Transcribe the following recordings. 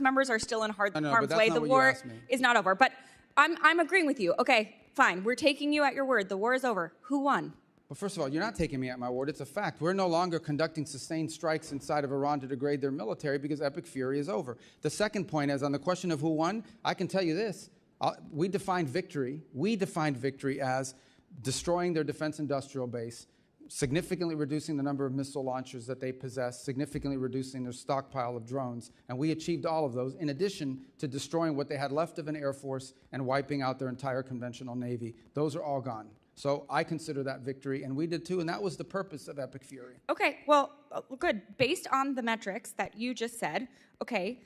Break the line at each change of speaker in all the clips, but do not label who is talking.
members are still in harm's
but
way.
that's
The
not what you
war
asked me.
is not over. But I'm agreeing with you. Okay, fine. We're taking you at your word. The war is over. Who won?
Well, first of all, you're not taking me at my word. It's a fact. We're no longer conducting sustained strikes inside of Iran to degrade their military because epic fury is over. The second point is on the question of who won, I can tell you this. We defined victory as destroying their defense industrial base, significantly reducing the number of missile launchers that they possess, significantly reducing their stockpile of drones. And we achieved all of those in addition to destroying what they had left of an air force and wiping out their entire conventional navy. Those are all gone. So I consider that victory, and we did too, and that was the purpose of epic fury.
Okay, well, good. Based on the metrics that you just said, okay,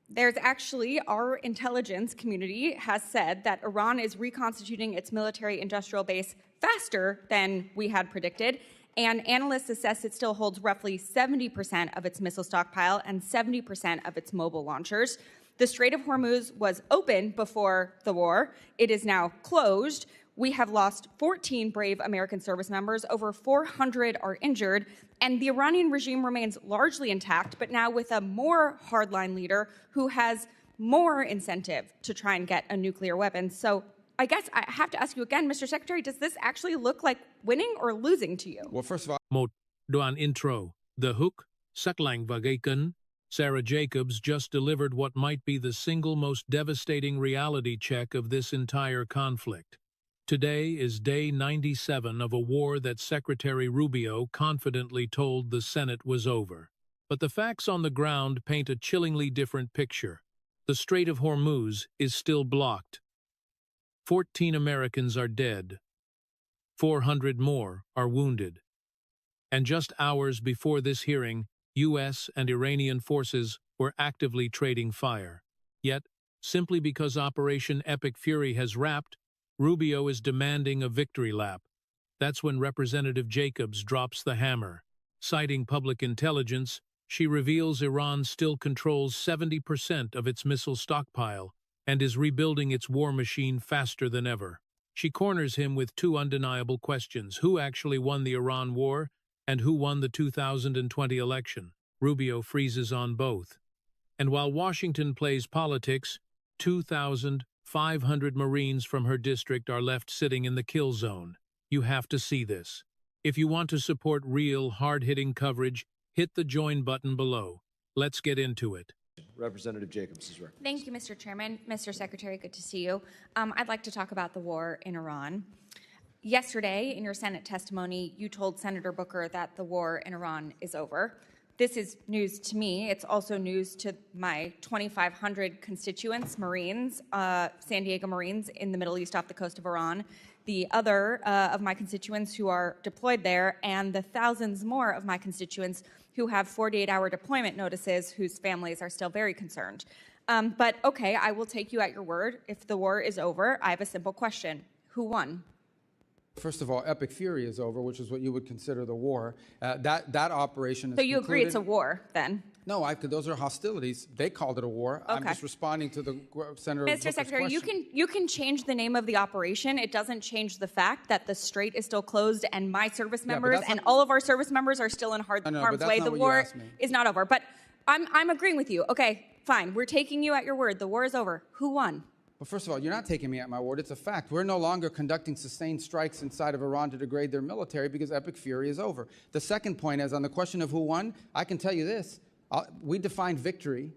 there's actually, our intelligence community has said that Iran is reconstituting its military industrial base faster than we had predicted, and analysts assess it still holds roughly 70% of its missile stockpile and 70% of its mobile launchers. The Strait of Hormuz was open before the war. It is now closed. We have lost 14 brave American service members, over 400 are injured, and the Iranian regime remains largely intact, but now with a more hardline leader who has more incentive to try and get a nuclear weapon. So I guess I have to ask you again, Mr. Secretary, does this actually look like winning or losing to you?
Well, first of all,
Một đoạn intro, The Hook, Sắc lạnh và gây cấn. Sara Jacobs just delivered what might be the single most devastating reality check of this entire conflict. Today is day 97 of a war that Secretary Rubio confidently told the Senate was over. But the facts on the ground paint a chillingly different picture. The Strait of Hormuz is still blocked. 14 Americans are dead. 400 more are wounded. And just hours before this hearing, U.S. and Iranian forces were actively trading fire. Yet, simply because Operation Epic Fury has wrapped, Rubio is demanding a victory lap. That's when Representative Jacobs drops the hammer. Citing public intelligence, she reveals Iran still controls 70% of its missile stockpile and is rebuilding its war machine faster than ever. She corners him with two undeniable questions: who actually won the Iran war and who won the 2020 election? Rubio freezes on both. And while Washington plays politics, 2,500 Marines from her district are left sitting in the kill zone. You have to see this. If you want to support real, hard-hitting coverage, hit the join button below. Let's get into it.
Representative Jacobs is recognized.
Thank you, Mr. Chairman. Mr. Secretary, good to see you. I'd like to talk about the war in Iran. Yesterday, in your Senate testimony, you told Senator Booker that the war in Iran is over. This is news to me. It's also news to my 2,500 constituents, Marines, San Diego Marines in the Middle East off the coast of Iran, the other of my constituents who are deployed there, and the thousands more of my constituents who have 48-hour deployment notices whose families are still very concerned. But okay, I will take you at your word. If the war is over, I have a simple question. Who won?
first of all, epic fury is over, which is what you would consider the war. That operation is
So you agree
concluded.
it's a war, then?
No, those are hostilities. They called it a war.
Okay.
I'm just responding to the Senator
Mr.
Booker's
Secretary,
question.
you can change the name of the operation. It doesn't change the fact that the strait is still closed and my service members and all of our service members are still in harm's way. The war is not over. But I'm agreeing with you. Okay, fine. We're taking you at your word. The war is over. Who won?
Well, first of all, you're not taking me at my word. It's a fact. We're no longer conducting sustained strikes inside of Iran to degrade their military because epic fury is over. The second point is on the question of who won, I can tell you this. We defined victory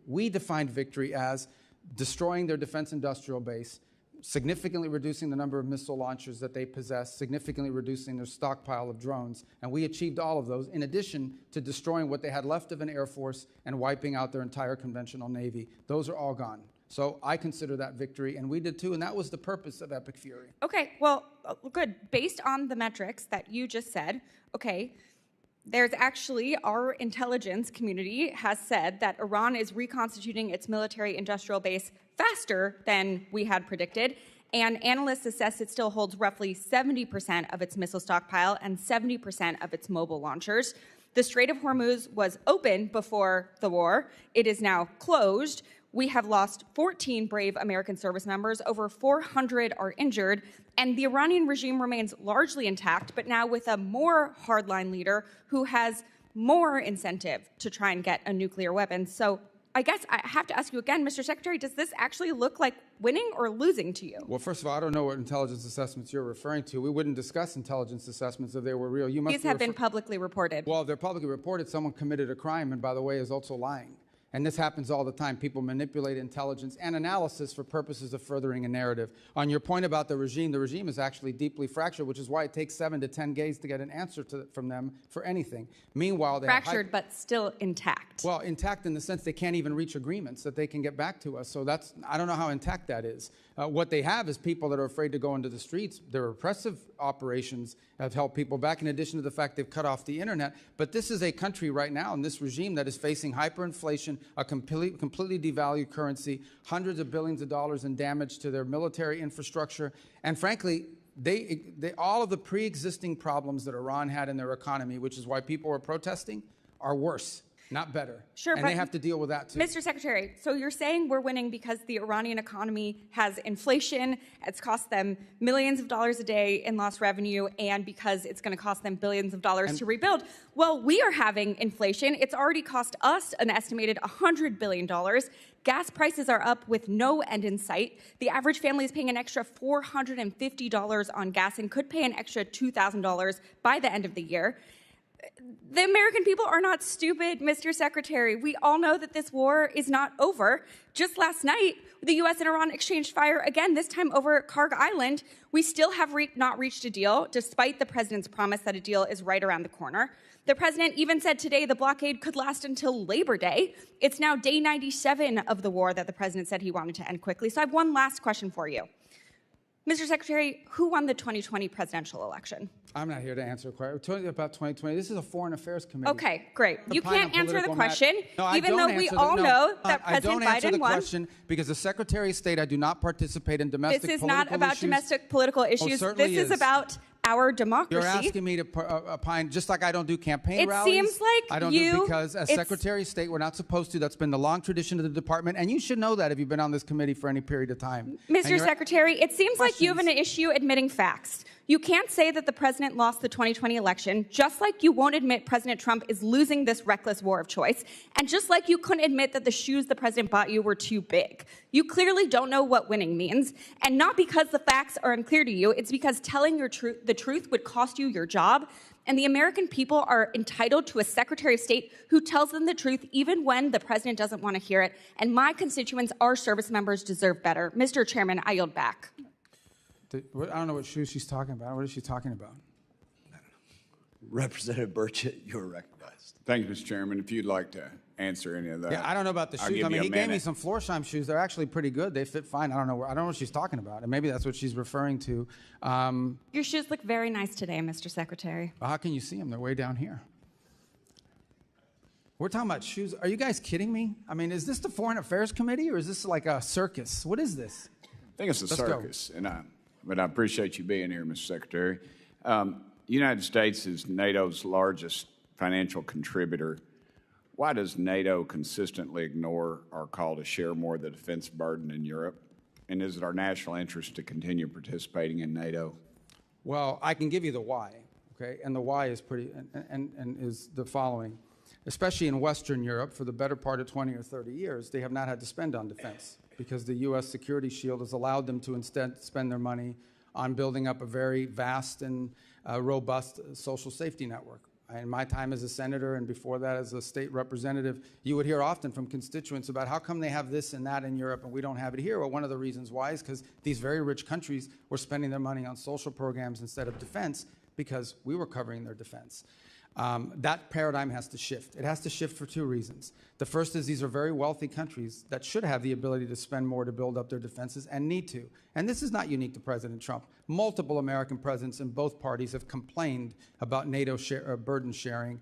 as destroying their defense industrial base, significantly reducing the number of missile launchers that they possess, significantly reducing their stockpile of drones. And we achieved all of those in addition to destroying what they had left of an air force and wiping out their entire conventional navy. Those are all gone. So I consider that victory, and we did too, and that was the purpose of epic fury.
Okay, well, good. Based on the metrics that you just said, okay, there's actually, our intelligence community has said that Iran is reconstituting its military-industrial base faster than we had predicted, and analysts assess it still holds roughly 70% of its missile stockpile and 70% of its mobile launchers. The Strait of Hormuz was open before the war. It is now closed. We have lost 14 brave American service members, over 400 are injured, and the Iranian regime remains largely intact, but now with a more hardline leader who has more incentive to try and get a nuclear weapon. So I guess I have to ask you again, Mr. Secretary, does this actually look like winning or losing to you?
Well, first of all, I don't know what intelligence assessments you're referring to. We wouldn't discuss intelligence assessments if they were real.
These have been publicly reported.
Well, they're publicly reported. Someone committed a crime, and by the way, is also lying. And this happens all the time. People manipulate intelligence and analysis for purposes of furthering a narrative. On your point about the regime is actually deeply fractured, which is why it takes 7 to 10 days to get an answer from them for anything. Meanwhile, they're
fractured, but still intact.
Well, intact in the sense they can't even reach agreements that they can get back to us. So I don't know how intact that is. What they have is people that are afraid to go into the streets. Their repressive operations have held people back, in addition to the fact they've cut off the internet. But this is a country right now, in this regime, that is facing hyperinflation, a completely devalued currency, hundreds of billions of dollars in damage to their military infrastructure, and frankly, all of the pre-existing problems that Iran had in their economy, which is why people are protesting, are worse, not better.
Sure,
and they have to deal with that too.
Mr. Secretary, so you're saying we're winning because the Iranian economy has inflation, it's cost them millions of dollars a day in lost revenue, and because it's going to cost them billions of dollars to rebuild. Well, we are having inflation. It's already cost us an estimated $100 billion. Gas prices are up with no end in sight. The average family is paying an extra $450 on gas and could pay an extra $2,000 by the end of the year. The American people are not stupid, Mr. Secretary. We all know that this war is not over. Just last night, the U.S. and Iran exchanged fire again, this time over Karg Island. We still have not reached a deal, despite the president's promise that a deal is right around the corner. The president even said today the blockade could last until Labor Day. It's now day 97 of the war that the president said he wanted to end quickly. So I have one last question for you. Mr. Secretary, who won the 2020 presidential election?
I'm not here to answer a question. We're talking about 2020. This is a Foreign Affairs Committee.
Okay, great. You can't answer the question, even though we all know that President Biden won. I don't answer the question
because as Secretary of State, I do not participate in domestic political issues.
This is not about domestic political issues. This is about our democracy.
You're asking me to opine, just like I don't do campaign rallies.
It seems like
I don't do because as Secretary of State, we're not supposed to. That's been the long tradition of the department, and you should know that if you've been on this committee for any period of time.
Mr. Secretary, it seems like you have an issue admitting facts. You can't say that the president lost the 2020 election, just like you won't admit President Trump is losing this reckless war of choice, and just like you couldn't admit that the shoes the president bought you were too big. You clearly don't know what winning means, and not because the facts are unclear to you, it's because telling the truth would cost you your job, and the American people are entitled to a Secretary of State who tells them the truth even when the president doesn't want to hear it, and my constituents, our service members, deserve better. Mr. Chairman, I yield back.
I don't know what shoes she's talking about. What is she talking about?
Representative Burchett, you're recognized.
Thank you, Mr. Chairman. If you'd like to answer any of that.
Yeah, I don't know about the shoes. I mean, he gave me some Florsheim shoes. They're actually pretty good. They fit fine. I don't know what she's talking about. And maybe that's what she's referring to.
Your shoes look very nice today, Mr. Secretary.
Well, how can you see them? They're way down here. We're talking about shoes. Are you guys kidding me? I mean, is this the Foreign Affairs Committee or is this like a circus? What is this?
I think it's a circus. But I appreciate you being here, Mr. Secretary. The United States is NATO's largest financial contributor. Why does NATO consistently ignore our call to share more of the defense burden in Europe? And is it our national interest to continue participating in NATO?
Well, I can give you the why, okay? And the why is is the following. Especially in Western Europe, for the better part of 20 or 30 years, they have not had to spend on defense because the U.S. security shield has allowed them to instead spend their money on building up a very vast and robust social safety network. In my time as a senator and before that as a state representative, you would hear often from constituents about how come they have this and that in Europe and we don't have it here. Well, one of the reasons why is because these very rich countries were spending their money on social programs instead of defense because we were covering their defense. That paradigm has to shift. It has to shift for two reasons. The first is these are very wealthy countries that should have the ability to spend more to build up their defenses and need to. And this is not unique to President Trump. Multiple American presidents in both parties have complained about NATO burden sharing.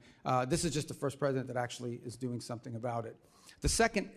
This is just the first president that actually is doing something about it. The second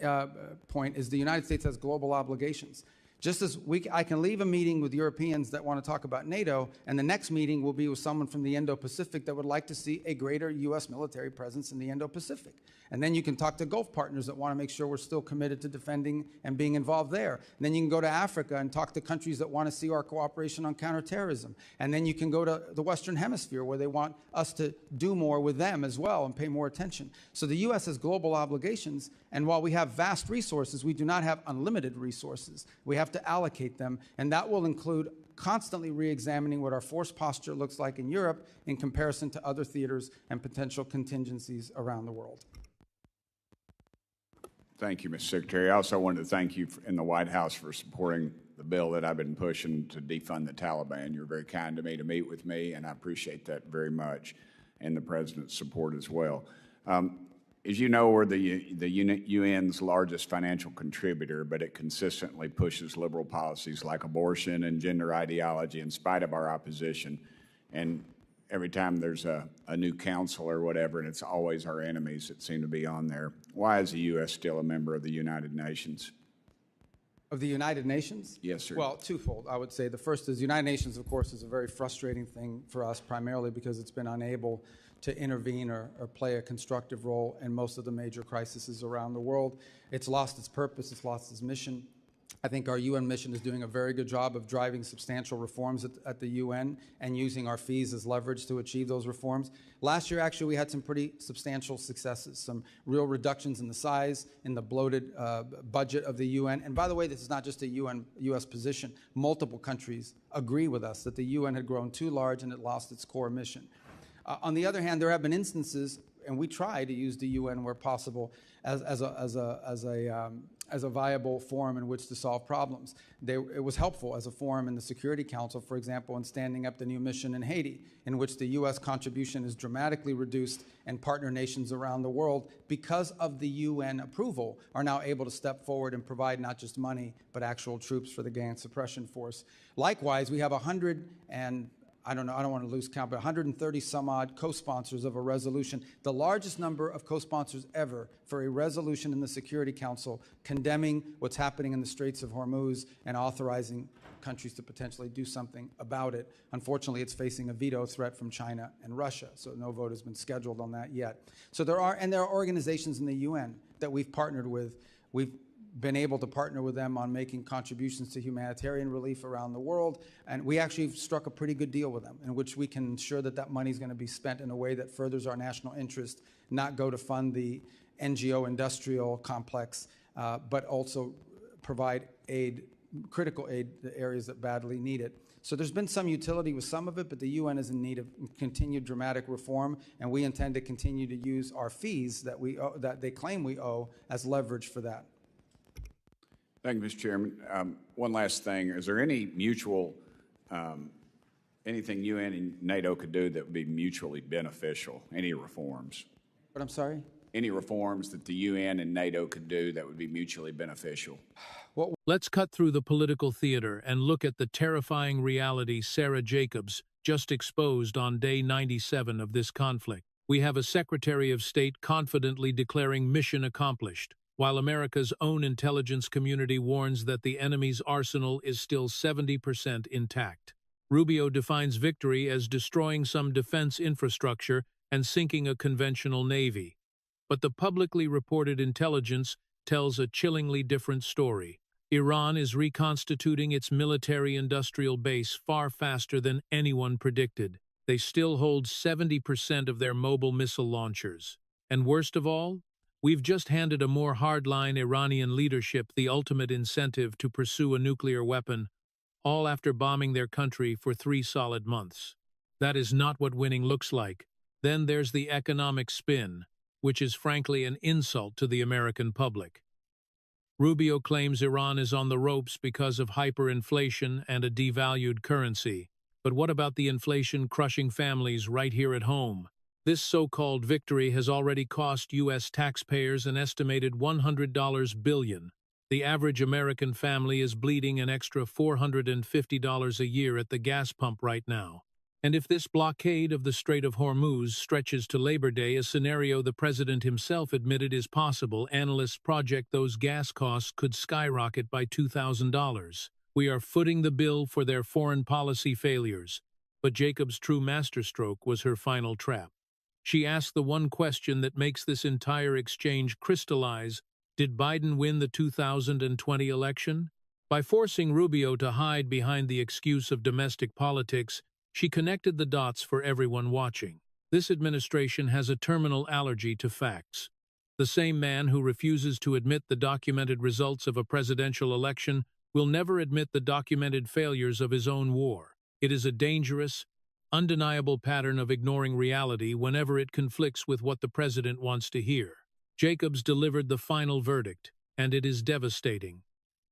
point is the United States has global obligations. Just as I can leave a meeting with Europeans that want to talk about NATO, and the next meeting will be with someone from the Indo-Pacific that would like to see a greater U.S. military presence in the Indo-Pacific. And then you can talk to Gulf partners that want to make sure we're still committed to defending and being involved there. And then you can go to Africa and talk to countries that want to see our cooperation on counterterrorism. And then you can go to the Western Hemisphere where they want us to do more with them as well and pay more attention. So the U.S. has global obligations, And while we have vast resources, we do not have unlimited resources. We have to allocate them, and that will include constantly re-examining what our force posture looks like in Europe in comparison to other theaters and potential contingencies around the world.
Thank you, Mr. Secretary. I also wanted to thank you in the White House for supporting the bill that I've been pushing to defund the Taliban. You're very kind to me to meet with me, and I appreciate that very much, and the President's support as well. As you know, we're the UN's largest financial contributor, but it consistently pushes liberal policies like abortion and gender ideology in spite of our opposition. And every time there's a new council or whatever, and it's always our enemies that seem to be on there. Why is the U.S. still a member of the United Nations?
Of the United Nations?
Yes, sir.
Well, twofold, I would say. The first is United Nations, of course, is a very frustrating thing for us, primarily because it's been unable to intervene or play a constructive role in most of the major crises around the world. It's lost its purpose, it's lost its mission. I think our UN mission is doing a very good job of driving substantial reforms at the UN and using our fees as leverage to achieve those reforms. Last year, actually, we had some pretty substantial successes, some real reductions in the size, in the bloated budget of the UN. And by the way, this is not just a U.S. position. Multiple countries agree with us that the UN had grown too large and it lost its core mission. On the other hand, there have been instances, and we try to use the UN where possible as a viable forum in which to solve problems. It was helpful as a forum in the Security Council, for example, in standing up the new mission in Haiti, in which the U.S. contribution is dramatically reduced, and partner nations around the world, because of the UN approval, are now able to step forward and provide not just money, but actual troops for the gang suppression force. Likewise, we have 100 and I don't want to lose count, but 130 some odd co-sponsors of a resolution, the largest number of co-sponsors ever for a resolution in the Security Council condemning what's happening in the Straits of Hormuz and authorizing countries to potentially do something about it. Unfortunately, it's facing a veto threat from China and Russia, so no vote has been scheduled on that yet. So there are organizations in the UN that we've partnered with. We've been able to partner with them on making contributions to humanitarian relief around the world, and we actually struck a pretty good deal with them in which we can ensure that that money is going to be spent in a way that furthers our national interest, not go to fund the NGO industrial complex, but also provide aid, critical aid to areas that badly need it. So there's been some utility with some of it, but the UN is in need of continued dramatic reform, and we intend to continue to use our fees that that they claim we owe as leverage for that.
Thank you, Mr. Chairman. One last thing. Is there any mutual, anything UN and NATO could do that would be mutually beneficial? Any reforms?
But I'm sorry?
Any reforms that the UN and NATO could do that would be mutually beneficial?
Let's cut through the political theater and look at the terrifying reality Sara Jacobs just exposed on day 97 of this conflict. We have a Secretary of State confidently declaring mission accomplished, while America's own intelligence community warns that the enemy's arsenal is still 70% intact. Rubio defines victory as destroying some defense infrastructure and sinking a conventional navy. But the publicly reported intelligence tells a chillingly different story. Iran is reconstituting its military-industrial base far faster than anyone predicted. They still hold 70% of their mobile missile launchers. And worst of all, we've just handed a more hardline Iranian leadership the ultimate incentive to pursue a nuclear weapon, all after bombing their country for 3 solid months. That is not what winning looks like. Then there's the economic spin, which is frankly an insult to the American public. Rubio claims Iran is on the ropes because of hyperinflation and a devalued currency. But what about the inflation crushing families right here at home? This so-called victory has already cost U.S. taxpayers an estimated $100 billion. The average American family is bleeding an extra $450 a year at the gas pump right now. And if this blockade of the Strait of Hormuz stretches to Labor Day, a scenario the president himself admitted is possible, analysts project those gas costs could skyrocket by $2,000. We are footing the bill for their foreign policy failures. But Jacobs' true masterstroke was her final trap. She asked the one question that makes this entire exchange crystallize: did Biden win the 2020 election? By forcing Rubio to hide behind the excuse of domestic politics, she connected the dots for everyone watching. This administration has a terminal allergy to facts. The same man who refuses to admit the documented results of a presidential election will never admit the documented failures of his own war. It is a dangerous, undeniable pattern of ignoring reality whenever it conflicts with what the president wants to hear. Jacobs delivered the final verdict, and it is devastating.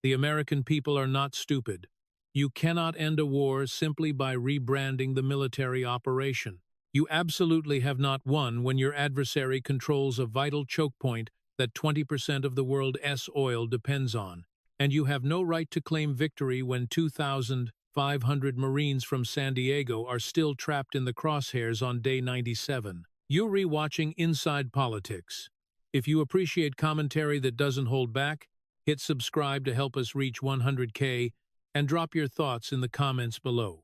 The American people are not stupid. You cannot end a war simply by rebranding the military operation. You absolutely have not won when your adversary controls a vital choke point that 20% of the world's oil depends on, and you have no right to claim victory when 2,500 Marines from San Diego are still trapped in the crosshairs on day 97. You're rewatching Inside Politics. If you appreciate commentary that doesn't hold back, hit subscribe to help us reach 100K and drop your thoughts in the comments below.